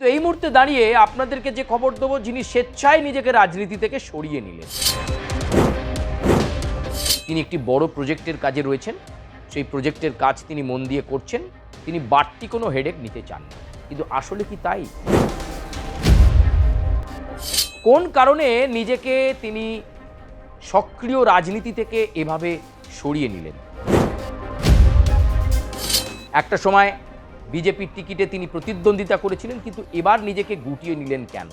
তো এই মুহূর্তে দাঁড়িয়ে আপনাদেরকে যে খবর দেবো, যিনি স্বেচ্ছায় নিজেকে রাজনীতি থেকে সরিয়ে নিলেন। তিনি একটি বড় প্রজেক্টের কাজে রয়েছেন, সেই প্রজেক্টের কাজ তিনি মন দিয়ে করছেন, তিনি বাড়তি কোনো হেডেক নিতে চান না। কিন্তু আসলে কি তাই? কোন কারণে নিজেকে তিনি সক্রিয় রাজনীতি থেকে এভাবে সরিয়ে নিলেন? একটা সময় বিজেপির টিকিটে তিনি প্রতিদ্বন্দ্বিতা করেছিলেন, কিন্তু এবার নিজেকে গুটিয়ে নিলেন কেন?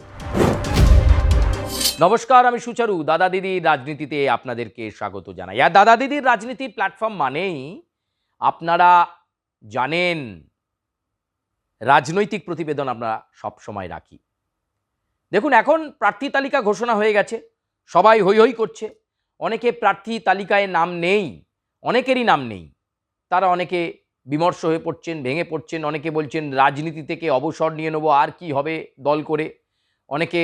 নমস্কার, আমি সুচারু। দাদা দিদির রাজনীতিতে আপনাদেরকে স্বাগত জানাই। আর দাদা দিদির রাজনীতির প্ল্যাটফর্ম মানেই আপনারা জানেন রাজনৈতিক প্রতিবেদন আমরা সব সময় রাখি। দেখুন, এখন প্রার্থী তালিকা ঘোষণা হয়ে গেছে, সবাই হৈ হৈ করছে। অনেকে প্রার্থী তালিকায় নাম নেই, অনেকেরই নাম নেই। তারা অনেকে বিমর্ষ হয়ে পড়ছেন, ভেঙে পড়ছেন। অনেকে বলছেন রাজনীতি থেকে অবসর নিয়ে নেবো, আর কি হবে দল করে। অনেকে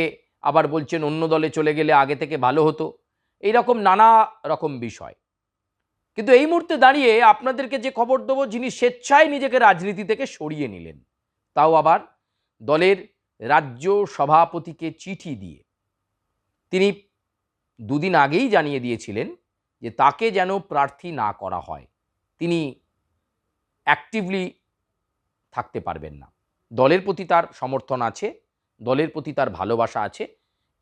আবার বলছেন অন্য দলে চলে গেলে আগে থেকে ভালো হতো। এই রকম নানা রকম বিষয়। কিন্তু এই মুহূর্তে দাঁড়িয়ে আপনাদেরকে যে খবর দেবো, যিনি স্বেচ্ছায় নিজেকে রাজনীতি থেকে সরিয়ে নিলেন, তাও আবার দলের রাজ্য সভাপতিকে চিঠি দিয়ে। তিনি দুদিন আগেই জানিয়ে দিয়েছিলেন যে তাকে যেন প্রার্থী না করা হয়, তিনি অ্যাক্টিভলি থাকতে পারবেন না। দলের প্রতি তার সমর্থন আছে, দলের প্রতি তার ভালোবাসা আছে,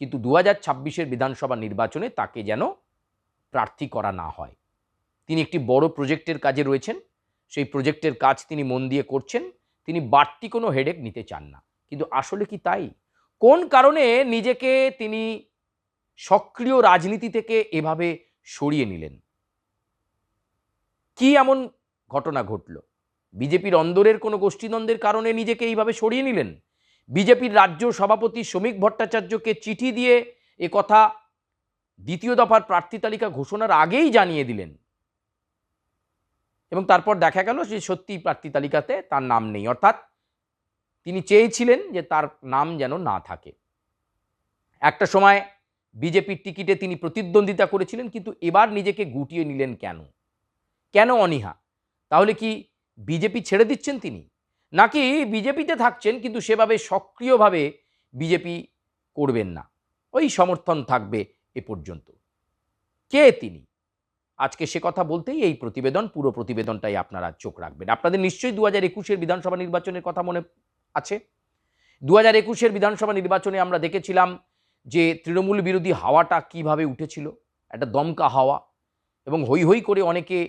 কিন্তু 2026-এর বিধানসভা নির্বাচনে তাকে যেন প্রার্থী করা না হয়। তিনি একটি বড় প্রজেক্টের কাজে রয়েছেন, সেই প্রজেক্টের কাজ তিনি মন দিয়ে করছেন, তিনি বাড়তি কোনো হেডেক নিতে চান না। কিন্তু আসলে কি তাই? কোন কারণে নিজেকে তিনি সক্রিয় রাজনীতি থেকে এভাবে সরিয়ে নিলেন? কি এমন ঘটনা ঘটল? বিজেপির অন্দরের কোনো গোষ্ঠীদ্বন্দ্বের কারণে নিজেকে এইভাবে সরিয়ে নিলেন? বিজেপির রাজ্য সভাপতি শ্রমিক ভট্টাচার্যকে চিঠি দিয়ে এ কথা দ্বিতীয় দফার প্রার্থী তালিকা ঘোষণার আগেই জানিয়ে দিলেন, এবং তারপর দেখা গেল যে সত্যি প্রার্থী তালিকাতে তার নাম নেই। অর্থাৎ তিনি চেয়েছিলেন যে তার নাম যেন না থাকে। একটা সময় বিজেপির টিকিটে তিনি প্রতিদ্বন্দ্বিতা করেছিলেন, কিন্তু এবার নিজেকে গুটিয়ে নিলেন কেন? কেন অনীহা? তাহলে কি বিজেপি ছেড়ে দিচ্ছেন তিনি, নাকি বিজেপিতে থাকছেন কিন্তু সেভাবে সক্রিয়ভাবে বিজেপি করবেন না, ওই সমর্থন থাকবে এ পর্যন্ত? কে তিনি? আজকে সে কথা বলতেই এই প্রতিবেদন, পুরো প্রতিবেদনটাই আপনারা চোখ রাখবেন। আপনাদের নিশ্চয়ই 2021-এর বিধানসভা নির্বাচনের কথা মনে আছে। 2021-এর বিধানসভা নির্বাচনে আমরা দেখেছিলাম যে তৃণমূল বিরোধী হাওয়াটা কিভাবে উঠেছিল, একটা দমকা হাওয়া, এবং হৈ হৈ করে অনেকে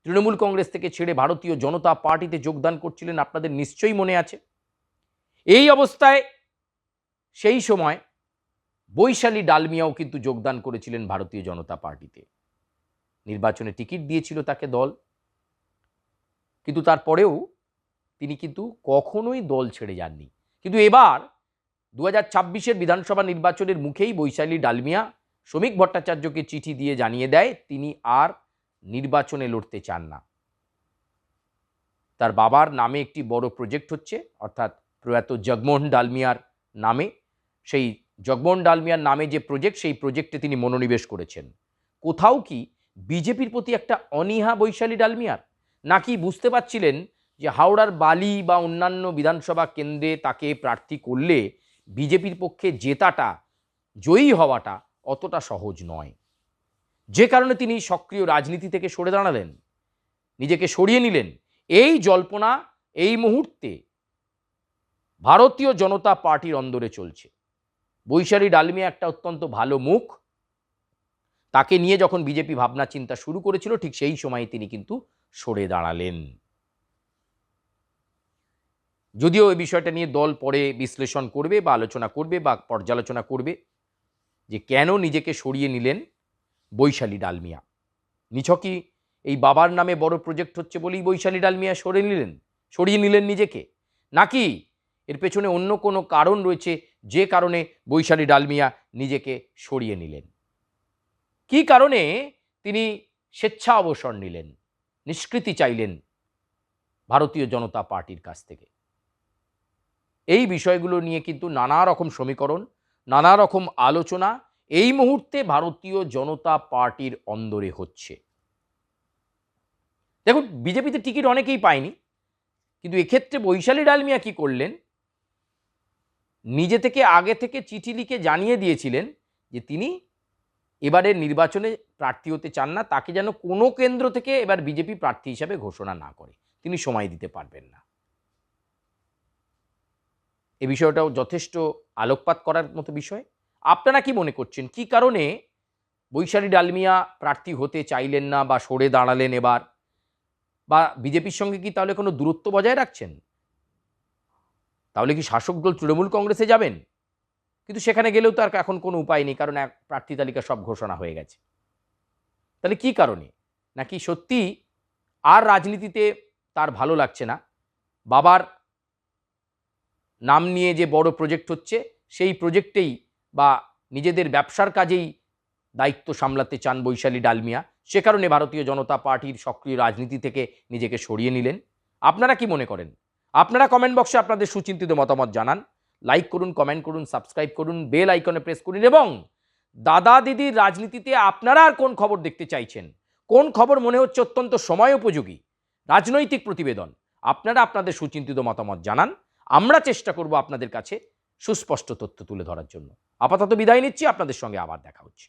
তৃণমূল কংগ্রেস থেকে ছেড়ে ভারতীয় জনতা পার্টিতে যোগদান করছিলেন, আপনাদের নিশ্চয়ই মনে আছে। এই অবস্থায় সেই সময় বৈশালী ডালমিয়াও কিন্তু যোগদান করেছিলেন ভারতীয় জনতা পার্টিতে। নির্বাচনে টিকিট দিয়েছিল তাকে দল, কিন্তু তারপরেও তিনি কিন্তু কখনোই দল ছেড়ে যাননি। কিন্তু এবার 2026-এর বিধানসভা নির্বাচনের মুখেই বৈশালী ডালমিয়া শ্রমিক ভট্টাচার্যকে চিঠি দিয়ে জানিয়ে দেয় তিনি আর নির্বাচনে লড়তে চান না। তার বাবার নামে একটি বড় প্রজেক্ট হচ্ছে, অর্থাৎ প্রয়াত জগমোহন ডালমিয়ার নামে। সেই জগমোহন ডালমিয়ার নামে যে প্রজেক্ট, সেই প্রজেক্টে তিনি মনোনিবেশ করেছেন। কোথাও কি বিজেপির প্রতি একটা অনীহা বৈশালী ডালমিয়ার, নাকি বুঝতে পারছিলেন যে হাওড়ার বালি বা অন্যান্য বিধানসভা কেন্দ্রে তাকে প্রার্থী করলে বিজেপির পক্ষে জেতাটা, জয়ী হওয়াটা অতটা সহজ নয়, যে কারণে তিনি সক্রিয় রাজনীতি থেকে সরে দাঁড়ালেন, নিজেকে সরিয়ে নিলেন? এই জল্পনা এই মুহূর্তে ভারতীয় জনতা পার্টির অন্দরে চলছে। বৈশালী ডালমিয়া একটা অত্যন্ত ভালো মুখ, তাকে নিয়ে যখন বিজেপি ভাবনা চিন্তা শুরু করেছিল, ঠিক সেই সময় তিনি কিন্তু সরে দাঁড়ালেন। যদিও এই বিষয়টা নিয়ে দল পরে বিশ্লেষণ করবে বা আলোচনা করবে বা পর্যালোচনা করবে যে কেন নিজেকে সরিয়ে নিলেন বৈশালী ডালমিয়া। নিছকই এই বাবার নামে বড় প্রজেক্ট হচ্ছে বলেই বৈশালী ডালমিয়া সরিয়ে নিলেন নিজেকে, নাকি এর পেছনে অন্য কোনো কারণ রয়েছে যে কারণে বৈশালী ডালমিয়া নিজেকে সরিয়ে নিলেন? কি কারণে তিনি স্বেচ্ছা অবসর নিলেন, নিষ্কৃতি চাইলেন ভারতীয় জনতা পার্টির কাছ থেকে? এই বিষয়গুলো নিয়ে কিন্তু নানা রকম সমীকরণ, নানা রকম আলোচনা এই মুহূর্তে ভারতীয় জনতা পার্টির অন্দরে হচ্ছে। দেখুন, বিজেপিতে টিকিট অনেকেই পায়নি, কিন্তু এক্ষেত্রে বৈশালী ডালমিয়া কি করলেন, নিজে থেকে আগে থেকে চিঠি লিখে জানিয়ে দিয়েছিলেন যে তিনি এবারের নির্বাচনে প্রার্থী হতে চান না, তাকে যেন কোনো কেন্দ্র থেকে এবার বিজেপি প্রার্থী হিসাবে ঘোষণা না করে, তিনি সময় দিতে পারবেন না। এ বিষয়টাও যথেষ্ট আলোকপাত করার মতো বিষয়। আপনারা কি মনে করছেন, কি কারণে বৈশালী ডালমিয়া প্রার্থী হতে চাইলেন না বা সরে দাঁড়ালেন এবার, বা বিজেপির সঙ্গে কি তাহলে কোনো দূরত্ব বজায় রাখছেন? তাহলে কি শাসক দল তৃণমূল কংগ্রেসে যাবেন? কিন্তু সেখানে গেলেও তো আর এখন কোনো উপায় নেই, কারণ এক প্রার্থী তালিকা সব ঘোষণা হয়ে গেছে। তাহলে কি কারণে? নাকি সত্যি আর রাজনীতিতে তার ভালো লাগছে না, বাবার নাম নিয়ে যে বড় প্রজেক্ট হচ্ছে সেই প্রজেক্টেই বা নিজেদের ব্যবসার কাজেই দায়িত্ব সামলাতে চান বৈশালী ডালমিয়া, সে কারণে ভারতীয় জনতা পার্টির সক্রিয় রাজনীতি থেকে নিজেকে সরিয়ে নিলেন? আপনারা কি মনে করেন? আপনারা কমেন্ট বক্সে আপনাদের সুচিন্তিত মতামত জানান। লাইক করুন, কমেন্ট করুন, সাবস্ক্রাইব করুন, বেল আইকনে প্রেস করুন, এবং দাদা দিদির রাজনীতিতে আপনারা আর কোন খবর দেখতে চাইছেন, কোন খবর মনে হচ্ছে অত্যন্ত সময় উপযোগী রাজনৈতিক প্রতিবেদন, আপনারা আপনাদের সুচিন্তিত মতামত জানান। আমরা চেষ্টা করব আপনাদের কাছে সুস্পষ্ট তথ্য তুলে ধরার জন্য। আপাতত বিদায় নিচ্ছি, আপনাদের সঙ্গে আবার দেখা হচ্ছে।